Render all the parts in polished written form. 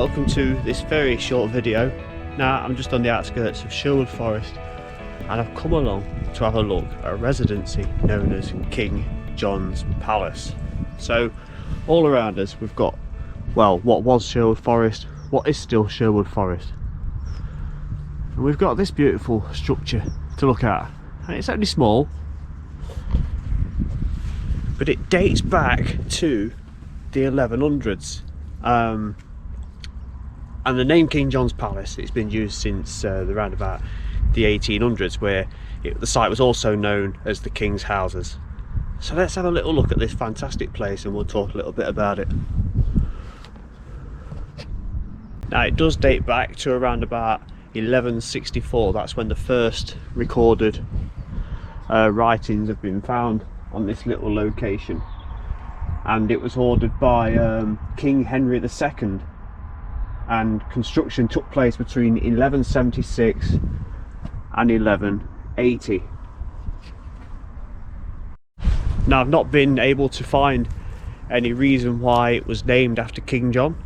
welcome to this very short video. Now I'm just on the outskirts of Sherwood Forest and I've come along to have a look at a residency known as King John's Palace. So all around us we've got, well, what was Sherwood Forest, what is still Sherwood Forest, and we've got this beautiful structure to look at, and it's only small but it dates back to the 1100s. And the name King John's Palace, it's been used since around about the 1800s, where the site was also known as the King's Houses. So let's have a little look at this fantastic place and we'll talk a little bit about it. Now it does date back to around about 1164. That's when the first recorded writings have been found on this little location, and it was ordered by King Henry II, and construction took place between 1176 and 1180. Now I've not been able to find any reason why it was named after King John.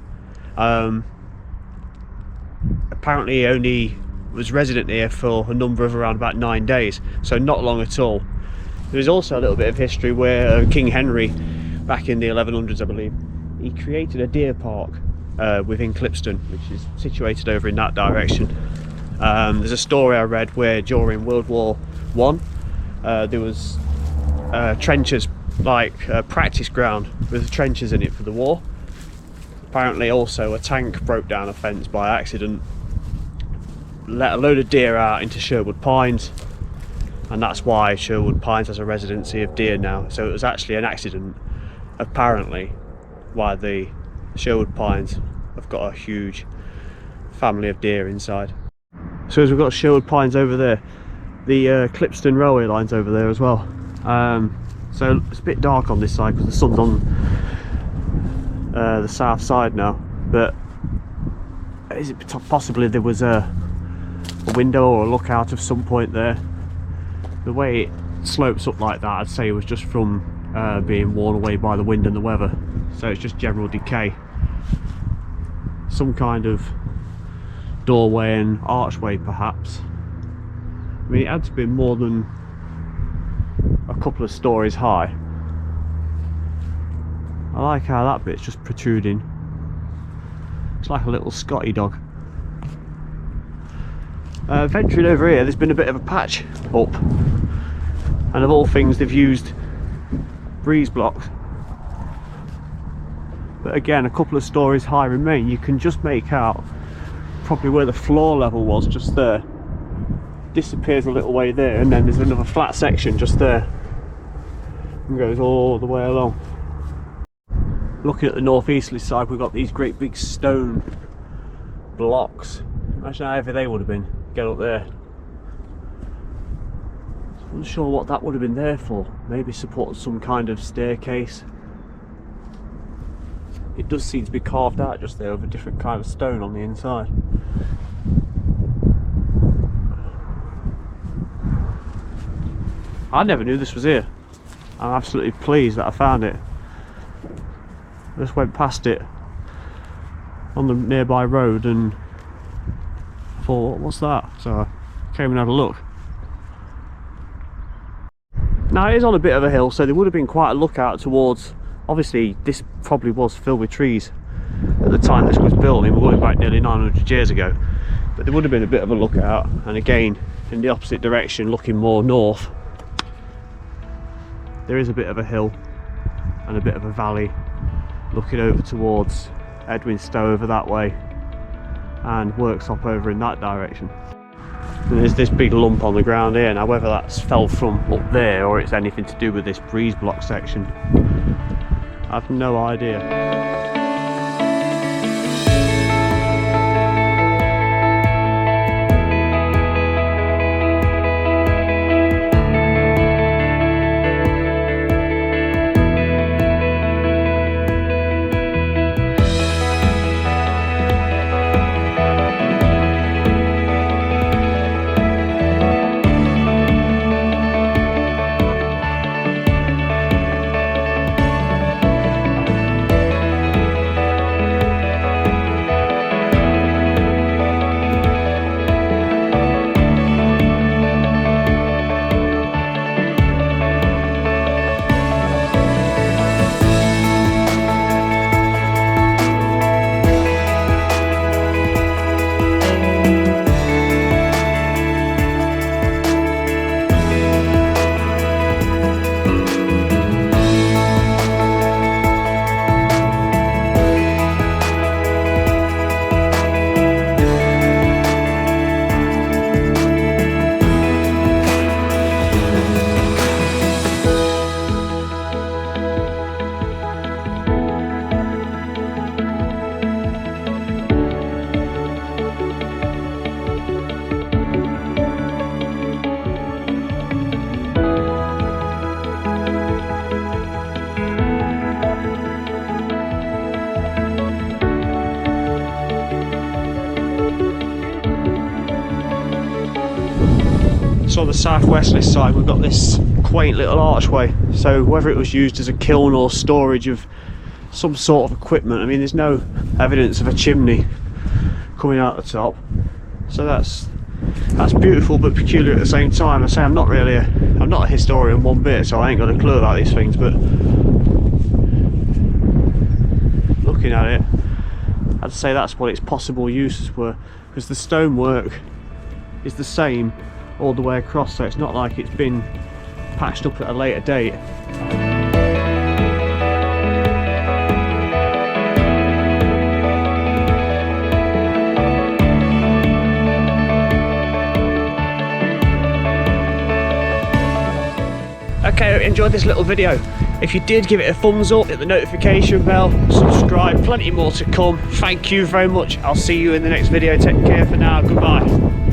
Apparently he only was resident here for a number of around about 9 days, so not long at all. There's also a little bit of history where King Henry, back in the 1100s I believe, he created a deer park within Clipstone, which is situated over in that direction. There's a story I read where during World War I there was trenches, like a practice ground with trenches in it for the war. Apparently also a tank broke down a fence by accident, let a load of deer out into Sherwood Pines, and that's why Sherwood Pines has a residency of deer now. So it was actually an accident, apparently, why the Sherwood Pines have got a huge family of deer inside. So as we've got Sherwood Pines over there, the Clipstone railway line's over there as well. So it's a bit dark on this side because the sun's on the south side now, but is it possibly there was a window or a lookout of some point there? The way it slopes up like that, I'd say it was just from being worn away by the wind and the weather, so it's just general decay. Some kind of doorway and archway perhaps. I mean, it had to be more than a couple of stories high. I like how that bit's just protruding. It's like a little Scotty dog. Venturing over here, there's been a bit of a patch up, and of all things they've used breeze blocks, but again a couple of stories high remain. You can just make out probably where the floor level was, just there, disappears a little way there, and then there's another flat section just there and goes all the way along. Looking at the northeasterly side, we've got these great big stone blocks. Imagine how heavy they would have been to get up there. I'm not sure what that would have been there for. Maybe support some kind of staircase. It does seem to be carved out just there with a different kind of stone on the inside. I never knew this was here. I'm absolutely pleased that I found it. I just went past it on the nearby road and thought, what's that? So I came and had a look. Now it is on a bit of a hill, so there would have been quite a lookout towards, obviously this probably was filled with trees at the time this was built. I mean, we're going back nearly 900 years ago, but there would have been a bit of a lookout, and again in the opposite direction, looking more north, there is a bit of a hill and a bit of a valley looking over towards Edwinstowe over that way, and Worksop over in that direction. And there's this big lump on the ground here. Now whether that's fell from up there or it's anything to do with this breeze block section, I've no idea. also on the southwesterly side we've got this quaint little archway, so whether it was used as a kiln or storage of some sort of equipment. I mean, there's no evidence of a chimney coming out the top, so that's beautiful but peculiar at the same time. I say I'm not a historian one bit, so I ain't got a clue about these things, but looking at it, I'd say that's what its possible uses were, because the stonework is the same all the way across, so it's not like it's been patched up at a later date. Okay, I hope you enjoyed this little video. If you did, give it a thumbs up, hit the notification bell, subscribe, plenty more to come. Thank you very much. I'll see you in the next video. Take care for now. Goodbye.